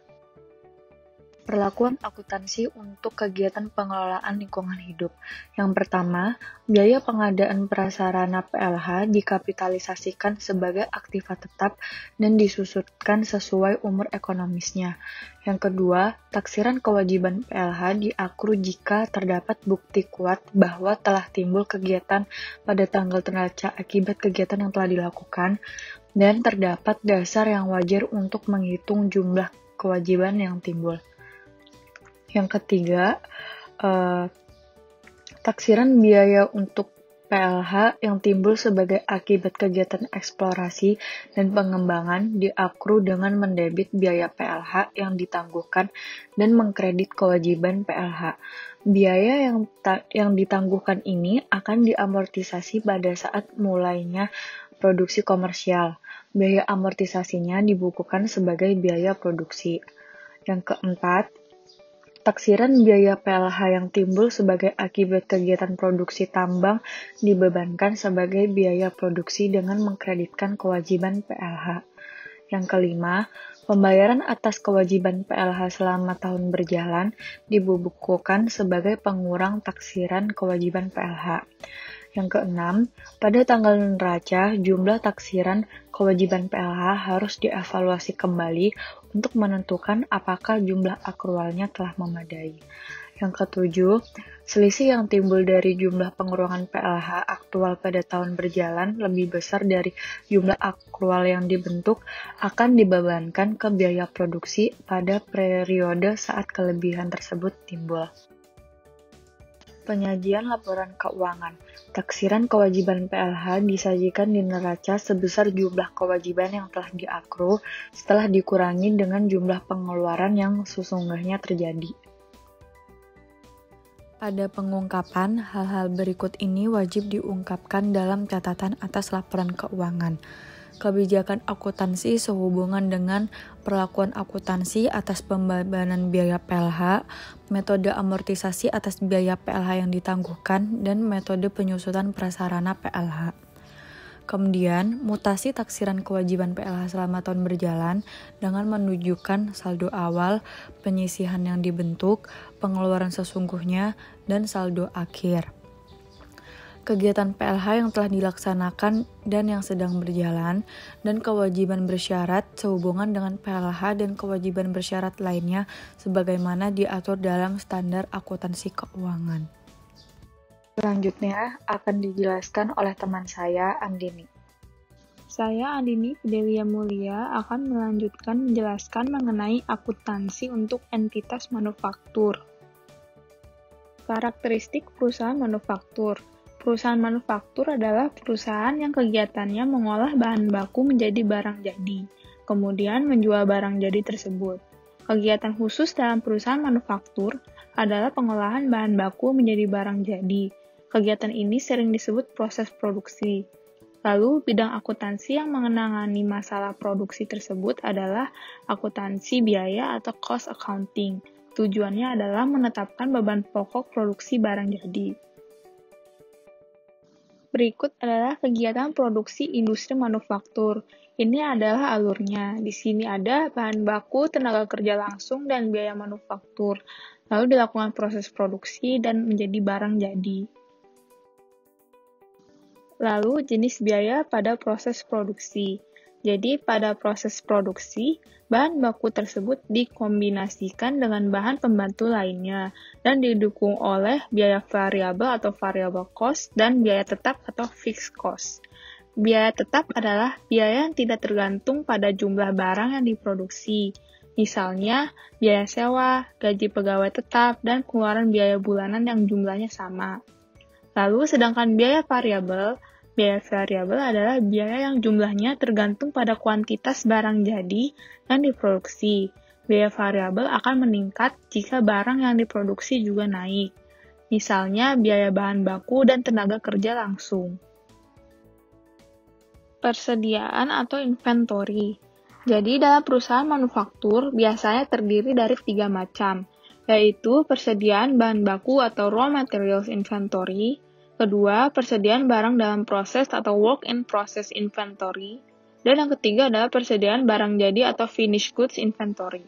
Perlakuan akuntansi untuk kegiatan pengelolaan lingkungan hidup. Yang pertama, biaya pengadaan prasarana PLH dikapitalisasikan sebagai aktiva tetap dan disusutkan sesuai umur ekonomisnya. Yang kedua, taksiran kewajiban PLH diakru jika terdapat bukti kuat bahwa telah timbul kegiatan pada tanggal neraca akibat kegiatan yang telah dilakukan dan terdapat dasar yang wajar untuk menghitung jumlah kewajiban yang timbul. Yang ketiga, taksiran biaya untuk PLH yang timbul sebagai akibat kegiatan eksplorasi dan pengembangan diakru dengan mendebit biaya PLH yang ditangguhkan dan mengkredit kewajiban PLH. Biaya yang ditangguhkan ini akan diamortisasi pada saat mulainya produksi komersial. Biaya amortisasinya dibukukan sebagai biaya produksi. Yang keempat, taksiran biaya PLH yang timbul sebagai akibat kegiatan produksi tambang dibebankan sebagai biaya produksi dengan mengkreditkan kewajiban PLH. Yang kelima, pembayaran atas kewajiban PLH selama tahun berjalan dibukukan sebagai pengurang taksiran kewajiban PLH. Yang keenam, pada tanggal neraca, jumlah taksiran kewajiban PLH harus dievaluasi kembali untuk menentukan apakah jumlah akrualnya telah memadai. Yang ketujuh, selisih yang timbul dari jumlah pengurangan PLH aktual pada tahun berjalan lebih besar dari jumlah akrual yang dibentuk akan dibebankan ke biaya produksi pada periode saat kelebihan tersebut timbul. Penyajian laporan keuangan. Taksiran kewajiban PLH disajikan di neraca sebesar jumlah kewajiban yang telah diakru setelah dikurangi dengan jumlah pengeluaran yang sesungguhnya terjadi. Pada pengungkapan, hal-hal berikut ini wajib diungkapkan dalam catatan atas laporan keuangan. Kebijakan akuntansi sehubungan dengan perlakuan akuntansi atas pembebanan biaya PLH, metode amortisasi atas biaya PLH yang ditangguhkan, dan metode penyusutan prasarana PLH. Kemudian, mutasi taksiran kewajiban PLH selama tahun berjalan dengan menunjukkan saldo awal, penyisihan yang dibentuk, pengeluaran sesungguhnya, dan saldo akhir. Kegiatan PLH yang telah dilaksanakan dan yang sedang berjalan, dan kewajiban bersyarat sehubungan dengan PLH dan kewajiban bersyarat lainnya sebagaimana diatur dalam standar akuntansi keuangan. Selanjutnya akan dijelaskan oleh teman saya, Andini. Saya, Andini Fidelia Mulia, akan melanjutkan menjelaskan mengenai akuntansi untuk entitas manufaktur. Karakteristik perusahaan manufaktur. Perusahaan manufaktur adalah perusahaan yang kegiatannya mengolah bahan baku menjadi barang jadi, kemudian menjual barang jadi tersebut. Kegiatan khusus dalam perusahaan manufaktur adalah pengolahan bahan baku menjadi barang jadi. Kegiatan ini sering disebut proses produksi. Lalu, bidang akuntansi yang mengenangani masalah produksi tersebut adalah akuntansi biaya atau cost accounting. Tujuannya adalah menetapkan beban pokok produksi barang jadi. Berikut adalah kegiatan produksi industri manufaktur. Ini adalah alurnya. Di sini ada bahan baku, tenaga kerja langsung, dan biaya manufaktur. Lalu dilakukan proses produksi dan menjadi barang jadi. Lalu jenis biaya pada proses produksi. Jadi, pada proses produksi, bahan baku tersebut dikombinasikan dengan bahan pembantu lainnya dan didukung oleh biaya variabel atau variable cost dan biaya tetap atau fixed cost. Biaya tetap adalah biaya yang tidak tergantung pada jumlah barang yang diproduksi. Misalnya, biaya sewa, gaji pegawai tetap, dan pengeluaran biaya bulanan yang jumlahnya sama. Lalu, sedangkan biaya variabel adalah biaya yang jumlahnya tergantung pada kuantitas barang jadi yang diproduksi. Biaya variabel akan meningkat jika barang yang diproduksi juga naik. Misalnya, biaya bahan baku dan tenaga kerja langsung. Persediaan atau inventory. Jadi, dalam perusahaan manufaktur biasanya terdiri dari 3 macam, yaitu persediaan bahan baku atau raw materials inventory, kedua, persediaan barang dalam proses atau work in process inventory, dan yang ketiga adalah persediaan barang jadi atau finished goods inventory.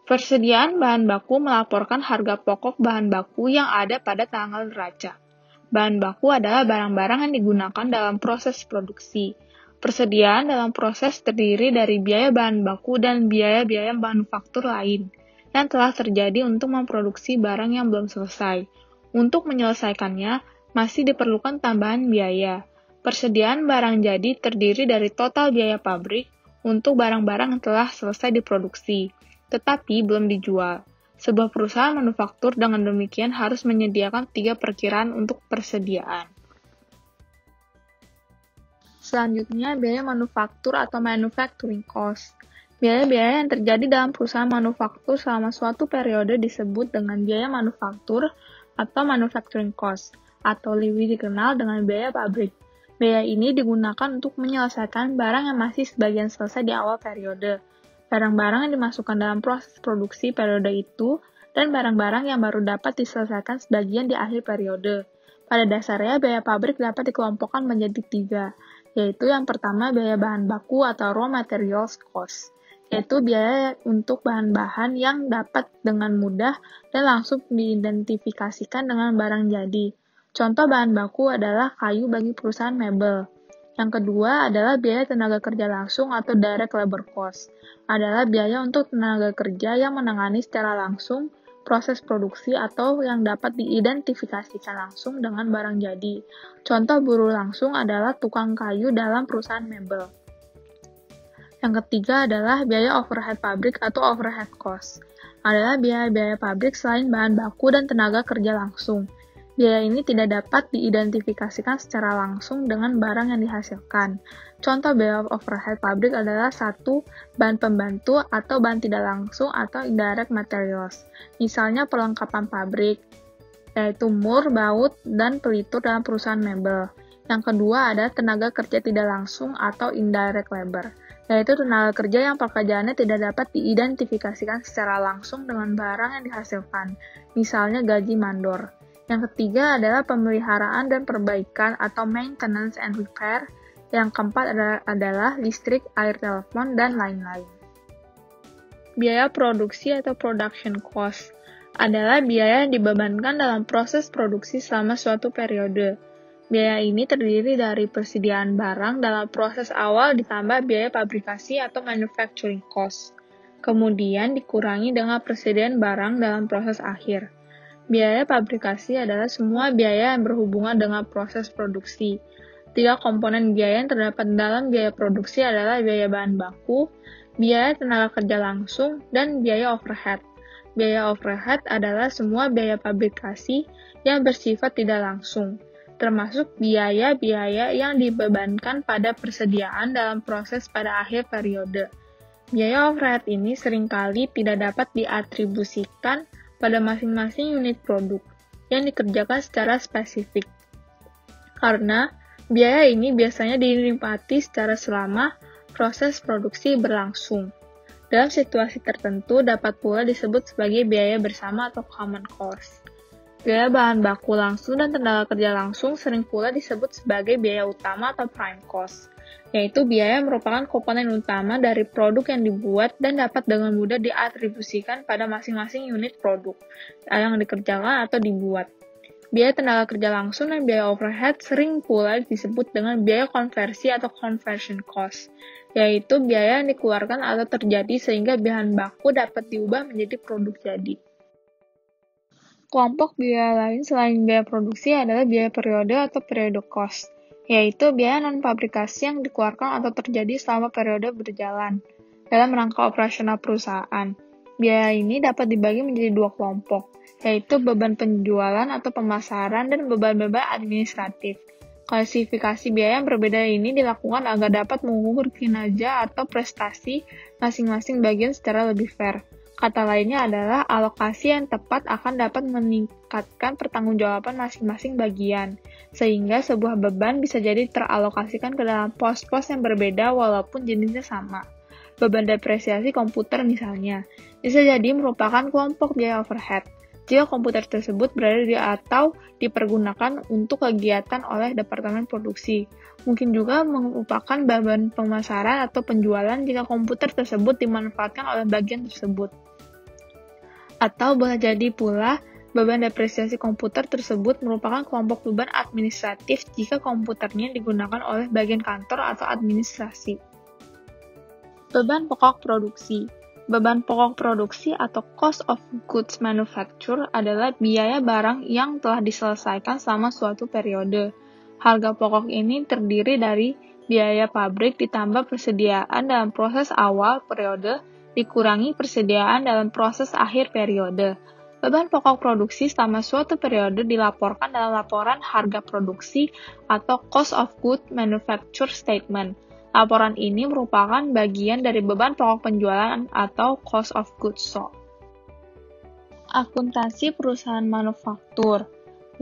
Persediaan bahan baku melaporkan harga pokok bahan baku yang ada pada tanggal neraca. Bahan baku adalah barang-barang yang digunakan dalam proses produksi. Persediaan dalam proses terdiri dari biaya bahan baku dan biaya-biaya manufaktur lain yang telah terjadi untuk memproduksi barang yang belum selesai. Untuk menyelesaikannya, masih diperlukan tambahan biaya. Persediaan barang jadi terdiri dari total biaya pabrik untuk barang-barang yang telah selesai diproduksi, tetapi belum dijual. Sebuah perusahaan manufaktur dengan demikian harus menyediakan 3 perkiraan untuk persediaan. Selanjutnya, biaya manufaktur atau manufacturing cost. Biaya-biaya yang terjadi dalam perusahaan manufaktur selama suatu periode disebut dengan biaya manufaktur atau manufacturing cost, atau lebih dikenal dengan biaya pabrik. Biaya ini digunakan untuk menyelesaikan barang yang masih sebagian selesai di awal periode, barang-barang yang dimasukkan dalam proses produksi periode itu, dan barang-barang yang baru dapat diselesaikan sebagian di akhir periode. Pada dasarnya, biaya pabrik dapat dikelompokkan menjadi 3, yaitu yang pertama biaya bahan baku atau raw materials cost, yaitu biaya untuk bahan-bahan yang dapat dengan mudah dan langsung diidentifikasikan dengan barang jadi. Contoh bahan baku adalah kayu bagi perusahaan mebel. Yang kedua adalah biaya tenaga kerja langsung atau direct labor cost. Adalah biaya untuk tenaga kerja yang menangani secara langsung proses produksi atau yang dapat diidentifikasikan langsung dengan barang jadi. Contoh buruh langsung adalah tukang kayu dalam perusahaan mebel. Yang ketiga adalah biaya overhead pabrik atau overhead cost. Adalah biaya-biaya pabrik selain bahan baku dan tenaga kerja langsung. Biaya ini tidak dapat diidentifikasikan secara langsung dengan barang yang dihasilkan. Contoh biaya overhead pabrik adalah 1. Bahan pembantu atau bahan tidak langsung atau indirect materials. Misalnya perlengkapan pabrik, yaitu mur, baut, dan pelitur dalam perusahaan mebel. Yang kedua ada tenaga kerja tidak langsung atau indirect labor, yaitu tenaga kerja yang pekerjaannya tidak dapat diidentifikasikan secara langsung dengan barang yang dihasilkan, misalnya gaji mandor. Yang ketiga adalah pemeliharaan dan perbaikan atau maintenance and repair. Yang keempat adalah listrik, air telepon, dan lain-lain. Biaya produksi atau production cost adalah biaya yang dibebankan dalam proses produksi selama suatu periode. Biaya ini terdiri dari persediaan barang dalam proses awal ditambah biaya pabrikasi atau manufacturing cost. Kemudian dikurangi dengan persediaan barang dalam proses akhir. Biaya pabrikasi adalah semua biaya yang berhubungan dengan proses produksi. 3 komponen biaya yang terdapat dalam biaya produksi adalah biaya bahan baku, biaya tenaga kerja langsung, dan biaya overhead. Biaya overhead adalah semua biaya pabrikasi yang bersifat tidak langsung, termasuk biaya-biaya yang dibebankan pada persediaan dalam proses pada akhir periode. Biaya overhead ini seringkali tidak dapat diatribusikan pada masing-masing unit produk yang dikerjakan secara spesifik. Karena biaya ini biasanya dinikmati secara selama proses produksi berlangsung. Dalam situasi tertentu dapat pula disebut sebagai biaya bersama atau common cost. Biaya bahan baku langsung dan tenaga kerja langsung sering pula disebut sebagai biaya utama atau prime cost, yaitu biaya yang merupakan komponen utama dari produk yang dibuat dan dapat dengan mudah diatribusikan pada masing-masing unit produk yang dikerjakan atau dibuat. Biaya tenaga kerja langsung dan biaya overhead sering pula disebut dengan biaya konversi atau conversion cost, yaitu biaya yang dikeluarkan atau terjadi sehingga bahan baku dapat diubah menjadi produk jadi. Kelompok biaya lain selain biaya produksi adalah biaya periode atau period cost, yaitu biaya non-pabrikasi yang dikeluarkan atau terjadi selama periode berjalan dalam rangka operasional perusahaan. Biaya ini dapat dibagi menjadi dua kelompok, yaitu beban penjualan atau pemasaran dan beban-beban administratif. Klasifikasi biaya yang berbeda ini dilakukan agar dapat mengukur kinerja atau prestasi masing-masing bagian secara lebih fair. Kata lainnya adalah alokasi yang tepat akan dapat meningkatkan pertanggungjawaban masing-masing bagian, sehingga sebuah beban bisa jadi teralokasikan ke dalam pos-pos yang berbeda walaupun jenisnya sama. Beban depresiasi komputer misalnya, bisa jadi merupakan kelompok biaya overhead, jika komputer tersebut berada di atau dipergunakan untuk kegiatan oleh departemen produksi. Mungkin juga merupakan beban pemasaran atau penjualan jika komputer tersebut dimanfaatkan oleh bagian tersebut. Atau boleh jadi pula, beban depresiasi komputer tersebut merupakan kelompok beban administratif jika komputernya digunakan oleh bagian kantor atau administrasi. Beban pokok produksi. Beban pokok produksi atau cost of goods manufacture adalah biaya barang yang telah diselesaikan selama suatu periode. Harga pokok ini terdiri dari biaya pabrik ditambah persediaan dalam proses awal periode dikurangi persediaan dalam proses akhir periode. Beban pokok produksi selama suatu periode dilaporkan dalam laporan harga produksi atau cost of goods manufacture statement. Laporan ini merupakan bagian dari beban pokok penjualan atau cost of goods sold. Akuntansi perusahaan manufaktur.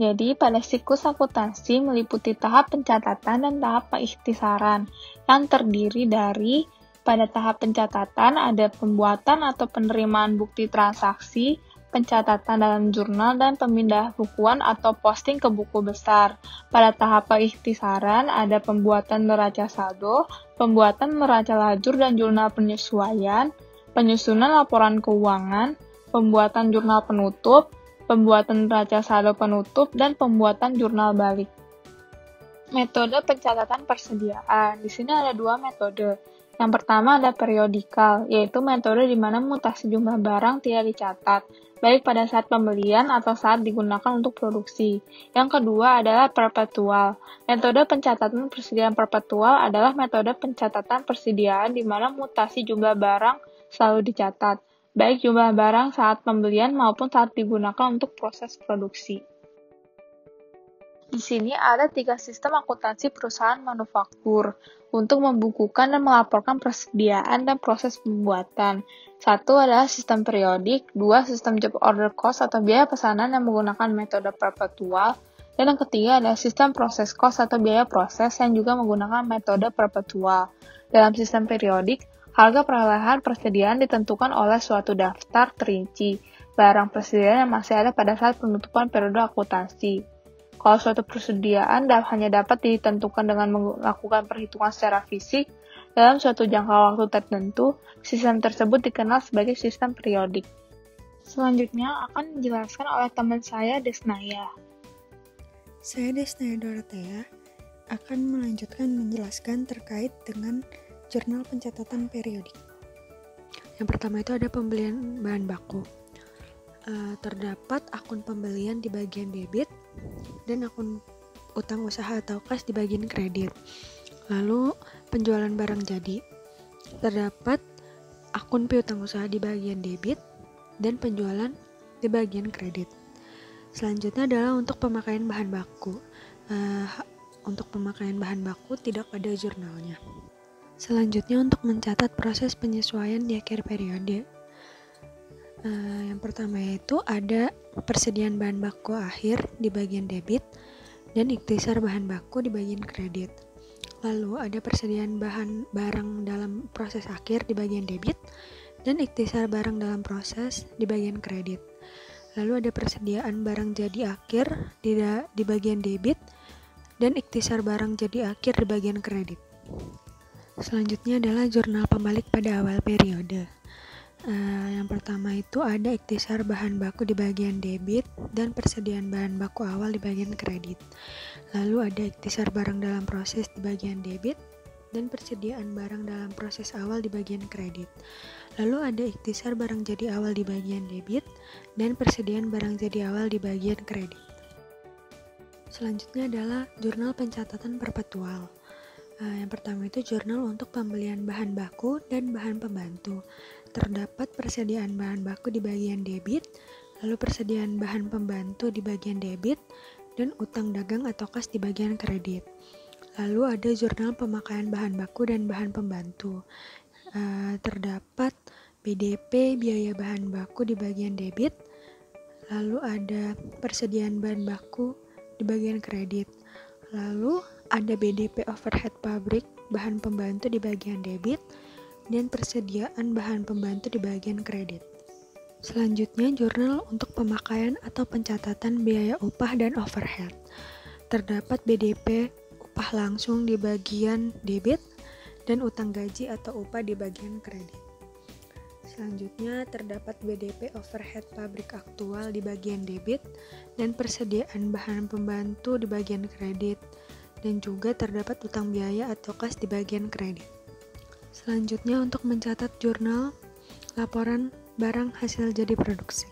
Jadi, pada siklus akuntansi meliputi tahap pencatatan dan tahap pengikhtisaran, yang terdiri dari pada tahap pencatatan ada pembuatan atau penerimaan bukti transaksi, pencatatan dalam jurnal, dan pemindah bukuan atau posting ke buku besar. Pada tahap pengikhtisaran ada pembuatan neraca saldo, pembuatan neraca lajur dan jurnal penyesuaian, penyusunan laporan keuangan, pembuatan jurnal penutup, pembuatan neraca saldo penutup, dan pembuatan jurnal balik. Metode pencatatan persediaan. Di sini ada dua metode. Yang pertama ada periodikal, yaitu metode di mana mutasi jumlah barang tidak dicatat, baik pada saat pembelian atau saat digunakan untuk produksi. Yang kedua adalah perpetual. Metode pencatatan persediaan perpetual adalah metode pencatatan persediaan di mana mutasi jumlah barang selalu dicatat, baik jumlah barang saat pembelian maupun saat digunakan untuk proses produksi. Di sini ada 3 sistem akuntansi perusahaan manufaktur untuk membukukan dan melaporkan persediaan dan proses pembuatan. 1 adalah sistem periodik, 2 sistem job order cost atau biaya pesanan yang menggunakan metode perpetual, dan yang ketiga adalah sistem proses cost atau biaya proses yang juga menggunakan metode perpetual. Dalam sistem periodik, harga perolehan persediaan ditentukan oleh suatu daftar terinci barang persediaan yang masih ada pada saat penutupan periode akuntansi. Kalau suatu persediaan hanya dapat ditentukan dengan melakukan perhitungan secara fisik dalam suatu jangka waktu tertentu, sistem tersebut dikenal sebagai sistem periodik. Selanjutnya akan dijelaskan oleh teman saya, Desnaya. Saya Desnaya Dorothea akan melanjutkan menjelaskan terkait dengan jurnal pencatatan periodik. Yang pertama itu ada pembelian bahan baku. Terdapat akun pembelian di bagian debit dan akun utang usaha atau kas di bagian kredit. Lalu penjualan barang jadi. Terdapat akun piutang usaha di bagian debit dan penjualan di bagian kredit. Selanjutnya adalah untuk pemakaian bahan baku. Untuk pemakaian bahan baku tidak ada jurnalnya. Selanjutnya untuk mencatat proses penyesuaian di akhir periode. Yang pertama yaitu ada persediaan bahan baku akhir di bagian debit dan ikhtisar bahan baku di bagian kredit. Lalu ada persediaan barang dalam proses akhir di bagian debit dan ikhtisar barang dalam proses di bagian kredit. Lalu ada persediaan barang jadi akhir di bagian debit dan ikhtisar barang jadi akhir di bagian kredit. Selanjutnya adalah jurnal pembalik pada awal periode. Yang pertama itu ada ikhtisar bahan baku di bagian debit dan persediaan bahan baku awal di bagian kredit. Lalu ada ikhtisar barang dalam proses di bagian debit dan persediaan barang dalam proses awal di bagian kredit. Lalu ada ikhtisar barang jadi awal di bagian debit dan persediaan barang jadi awal di bagian kredit. Selanjutnya adalah jurnal pencatatan perpetual. Yang pertama itu jurnal untuk pembelian bahan baku dan bahan pembantu. Terdapat persediaan bahan baku di bagian debit, lalu persediaan bahan pembantu di bagian debit, dan utang dagang atau kas di bagian kredit. Lalu ada jurnal pemakaian bahan baku dan bahan pembantu. Terdapat BDP, biaya bahan baku di bagian debit, lalu ada persediaan bahan baku di bagian kredit. Lalu ada BDP overhead pabrik, bahan pembantu di bagian debit, dan persediaan bahan pembantu di bagian kredit. Selanjutnya, jurnal untuk pemakaian atau pencatatan biaya upah dan overhead. Terdapat BDP upah langsung di bagian debit dan utang gaji atau upah di bagian kredit. Selanjutnya, terdapat BDP overhead pabrik aktual di bagian debit dan persediaan bahan pembantu di bagian kredit, dan juga terdapat utang biaya atau kas di bagian kredit. Selanjutnya, untuk mencatat jurnal laporan barang hasil jadi produksi.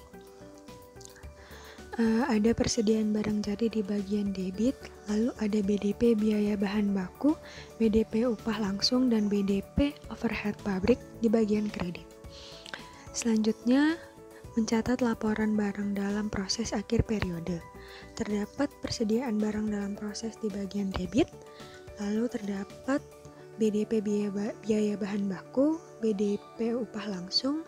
Ada persediaan barang jadi di bagian debit, lalu ada BDP biaya bahan baku, BDP upah langsung, dan BDP overhead pabrik di bagian kredit. Selanjutnya, mencatat laporan barang dalam proses akhir periode. Terdapat persediaan barang dalam proses di bagian debit, lalu terdapat BDP biaya bahan baku, BDP upah langsung,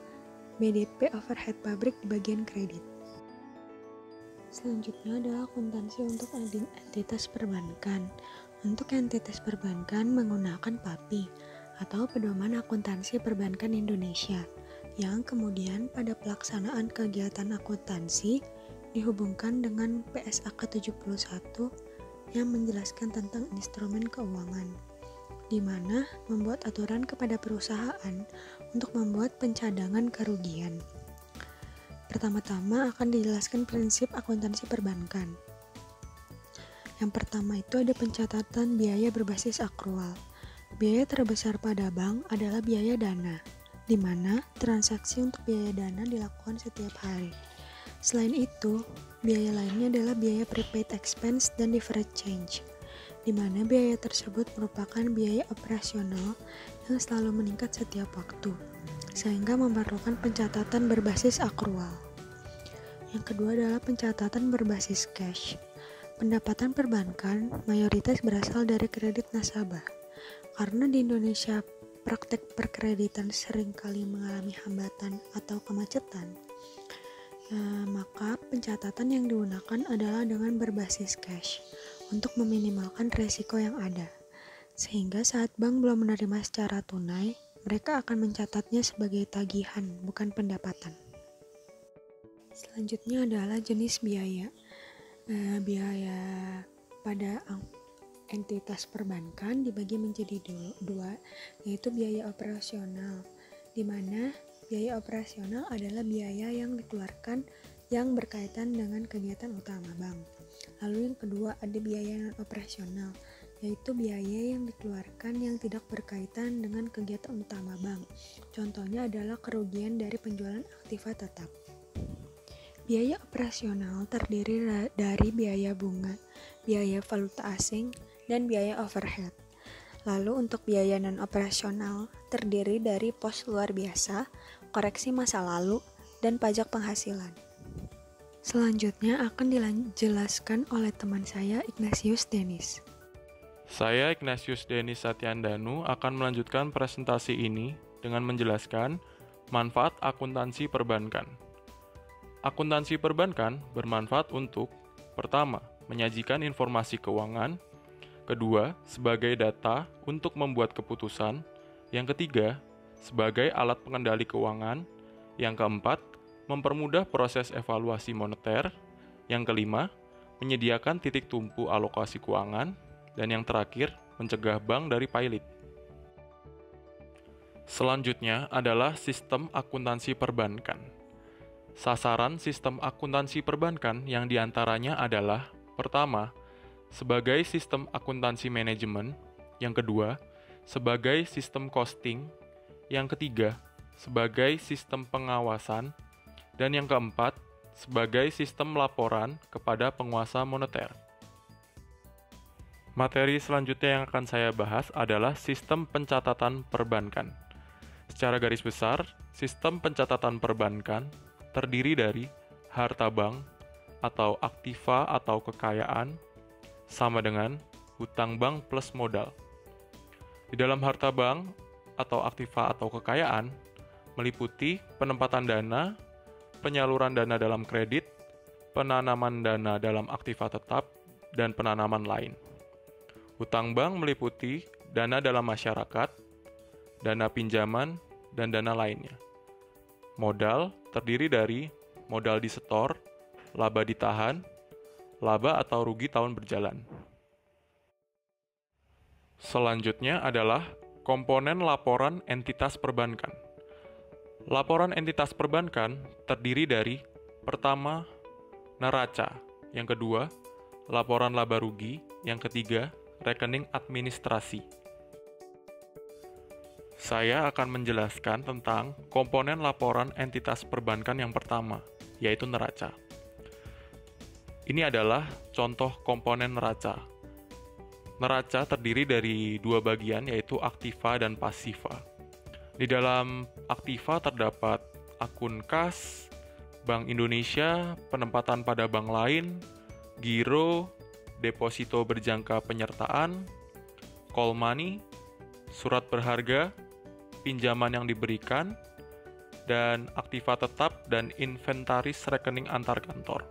BDP overhead pabrik di bagian kredit. Selanjutnya adalah akuntansi untuk entitas perbankan. Untuk entitas perbankan menggunakan PAPI atau Pedoman Akuntansi Perbankan Indonesia, yang kemudian pada pelaksanaan kegiatan akuntansi dihubungkan dengan PSAK 71 yang menjelaskan tentang instrumen keuangan, di mana membuat aturan kepada perusahaan untuk membuat pencadangan kerugian. Pertama-tama akan dijelaskan prinsip akuntansi perbankan. Yang pertama itu ada pencatatan biaya berbasis akrual. Biaya terbesar pada bank adalah biaya dana, di mana transaksi untuk biaya dana dilakukan setiap hari. Selain itu, biaya lainnya adalah biaya prepaid expense dan deferred change, di mana biaya tersebut merupakan biaya operasional yang selalu meningkat setiap waktu, sehingga memerlukan pencatatan berbasis akrual. Yang kedua adalah pencatatan berbasis cash. Pendapatan perbankan mayoritas berasal dari kredit nasabah. Karena di Indonesia praktek perkreditan seringkali mengalami hambatan atau kemacetan, maka pencatatan yang digunakan adalah dengan berbasis cash untuk meminimalkan resiko yang ada. Sehingga saat bank belum menerima secara tunai, mereka akan mencatatnya sebagai tagihan, bukan pendapatan. Selanjutnya adalah jenis biaya. Biaya pada entitas perbankan dibagi menjadi dua, yaitu biaya operasional, di mana biaya operasional adalah biaya yang dikeluarkan yang berkaitan dengan kegiatan utama bank. Lalu yang kedua ada biaya non-operasional, yaitu biaya yang dikeluarkan yang tidak berkaitan dengan kegiatan utama bank. Contohnya adalah kerugian dari penjualan aktiva tetap. Biaya operasional terdiri dari biaya bunga, biaya valuta asing, dan biaya overhead. Lalu untuk biaya non-operasional terdiri dari pos luar biasa, koreksi masa lalu, dan pajak penghasilan. Selanjutnya akan dijelaskan oleh teman saya, Ignatius Denis. Saya, Ignatius Denis Satyandanu, akan melanjutkan presentasi ini dengan menjelaskan manfaat akuntansi perbankan. Akuntansi perbankan bermanfaat untuk: pertama, menyajikan informasi keuangan; kedua, sebagai data untuk membuat keputusan; yang ketiga, sebagai alat pengendali keuangan; yang keempat, mempermudah proses evaluasi moneter; yang kelima, menyediakan titik tumpu alokasi keuangan; dan yang terakhir, mencegah bank dari pailit. Selanjutnya adalah sistem akuntansi perbankan. Sasaran sistem akuntansi perbankan yang diantaranya adalah: pertama, sebagai sistem akuntansi manajemen; yang kedua, sebagai sistem costing; yang ketiga, sebagai sistem pengawasan; dan yang keempat, sebagai sistem laporan kepada penguasa moneter. Materi selanjutnya yang akan saya bahas adalah sistem pencatatan perbankan. Secara garis besar, sistem pencatatan perbankan terdiri dari harta bank atau aktiva atau kekayaan sama dengan hutang bank plus modal. Di dalam harta bank atau aktiva atau kekayaan meliputi penempatan dana, penyaluran dana dalam kredit, penanaman dana dalam aktiva tetap, dan penanaman lain. Hutang bank meliputi dana dalam masyarakat, dana pinjaman, dan dana lainnya. Modal terdiri dari modal disetor, laba ditahan, laba atau rugi tahun berjalan. Selanjutnya adalah komponen laporan entitas perbankan. Laporan entitas perbankan terdiri dari: pertama, neraca; yang kedua, laporan laba rugi; yang ketiga, rekening administrasi. Saya akan menjelaskan tentang komponen laporan entitas perbankan yang pertama, yaitu neraca. Ini adalah contoh komponen neraca. Neraca terdiri dari dua bagian, yaitu aktiva dan pasiva. Di dalam aktiva terdapat akun kas, Bank Indonesia, penempatan pada bank lain, giro, deposito berjangka penyertaan, call money, surat berharga, pinjaman yang diberikan, dan aktiva tetap dan inventaris rekening antar kantor.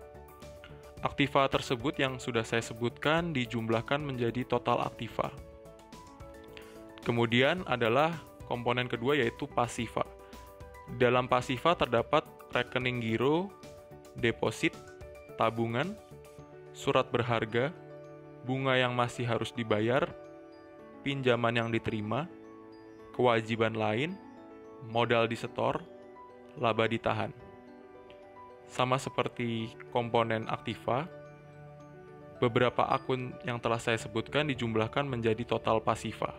Aktiva tersebut yang sudah saya sebutkan dijumlahkan menjadi total aktiva. Kemudian adalah komponen kedua, yaitu pasiva. Dalam pasiva terdapat rekening giro, deposit, tabungan, surat berharga, bunga yang masih harus dibayar, pinjaman yang diterima, kewajiban lain, modal disetor, laba ditahan. Sama seperti komponen aktiva, beberapa akun yang telah saya sebutkan dijumlahkan menjadi total pasiva.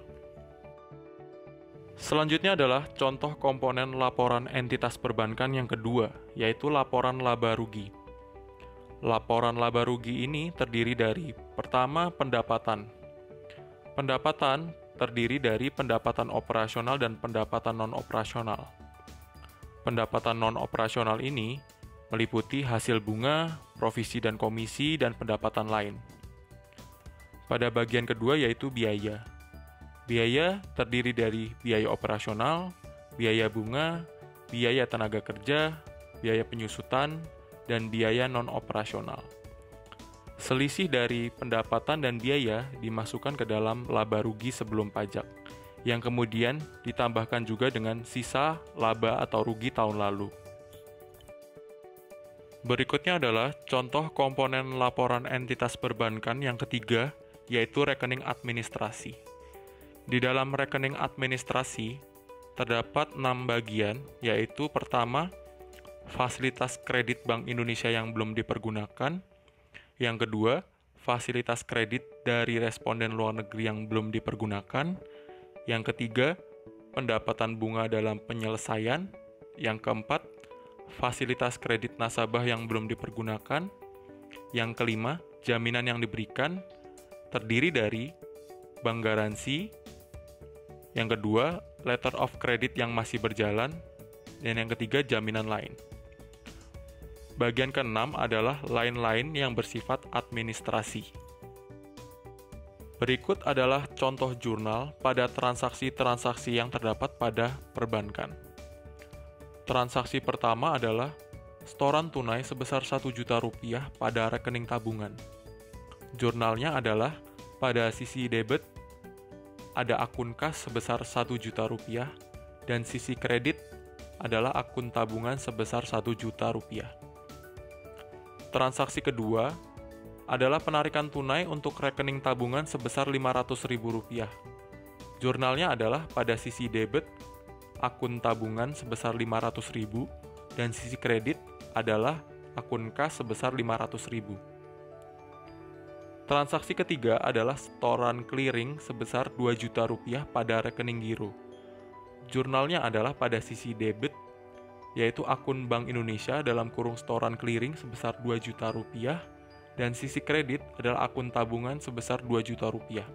Selanjutnya adalah contoh komponen laporan entitas perbankan yang kedua, yaitu laporan laba rugi. Laporan laba rugi ini terdiri dari: pertama, pendapatan. Pendapatan terdiri dari pendapatan operasional dan pendapatan non-operasional. Pendapatan non-operasional ini meliputi hasil bunga, provisi dan komisi, dan pendapatan lain. Pada bagian kedua yaitu biaya. Biaya terdiri dari biaya operasional, biaya bunga, biaya tenaga kerja, biaya penyusutan, dan biaya non-operasional. Selisih dari pendapatan dan biaya dimasukkan ke dalam laba rugi sebelum pajak, yang kemudian ditambahkan juga dengan sisa laba atau rugi tahun lalu. Berikutnya adalah contoh komponen laporan entitas perbankan yang ketiga, yaitu rekening administrasi. Di dalam rekening administrasi, terdapat 6 bagian, yaitu pertama, fasilitas kredit Bank Indonesia yang belum dipergunakan. Yang kedua, fasilitas kredit dari responden luar negeri yang belum dipergunakan. Yang ketiga, pendapatan bunga dalam penyelesaian. Yang keempat, fasilitas kredit nasabah yang belum dipergunakan. Yang kelima, jaminan yang diberikan terdiri dari bank garansi. Yang kedua, letter of credit yang masih berjalan. Dan yang ketiga, jaminan lain. Bagian keenam adalah lain-lain yang bersifat administrasi. Berikut adalah contoh jurnal pada transaksi-transaksi yang terdapat pada perbankan. Transaksi pertama adalah setoran tunai sebesar Rp1.000.000 pada rekening tabungan. Jurnalnya adalah pada sisi debit ada akun kas sebesar Rp1.000.000 dan sisi kredit adalah akun tabungan sebesar Rp1.000.000. Transaksi kedua adalah penarikan tunai untuk rekening tabungan sebesar Rp500.000. Jurnalnya adalah pada sisi debit akun tabungan sebesar 500.000 dan sisi kredit adalah akun kas sebesar 500.000. Transaksi ketiga adalah setoran clearing sebesar 2 juta rupiah pada rekening giro. Jurnalnya adalah pada sisi debit, yaitu akun Bank Indonesia dalam kurung setoran clearing sebesar 2 juta rupiah, dan sisi kredit adalah akun tabungan sebesar 2 juta rupiah.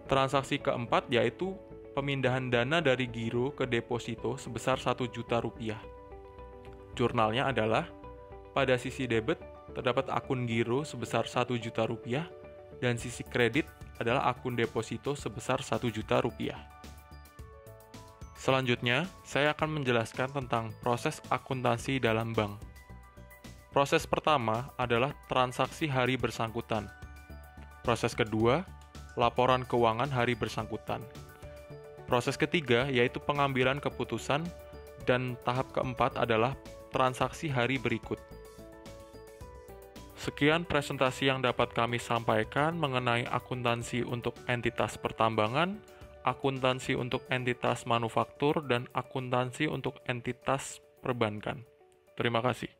Transaksi keempat yaitu pemindahan dana dari giro ke deposito sebesar 1 juta rupiah. Jurnalnya adalah pada sisi debit terdapat akun giro sebesar 1 juta rupiah dan sisi kredit adalah akun deposito sebesar 1 juta rupiah. Selanjutnya, saya akan menjelaskan tentang proses akuntansi dalam bank. Proses pertama adalah transaksi hari bersangkutan. Proses kedua, laporan keuangan hari bersangkutan. Proses ketiga yaitu pengambilan keputusan, dan tahap keempat adalah transaksi hari berikut. Sekian presentasi yang dapat kami sampaikan mengenai akuntansi untuk entitas pertambangan, akuntansi untuk entitas manufaktur, dan akuntansi untuk entitas perbankan. Terima kasih.